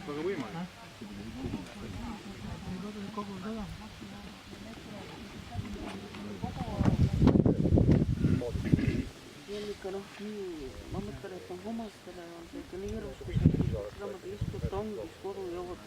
väga võimalik. Ikka nii, ma mõtlen, et omastele on see ikka nii hirmus, kui sa istud rongis kodu jõuad.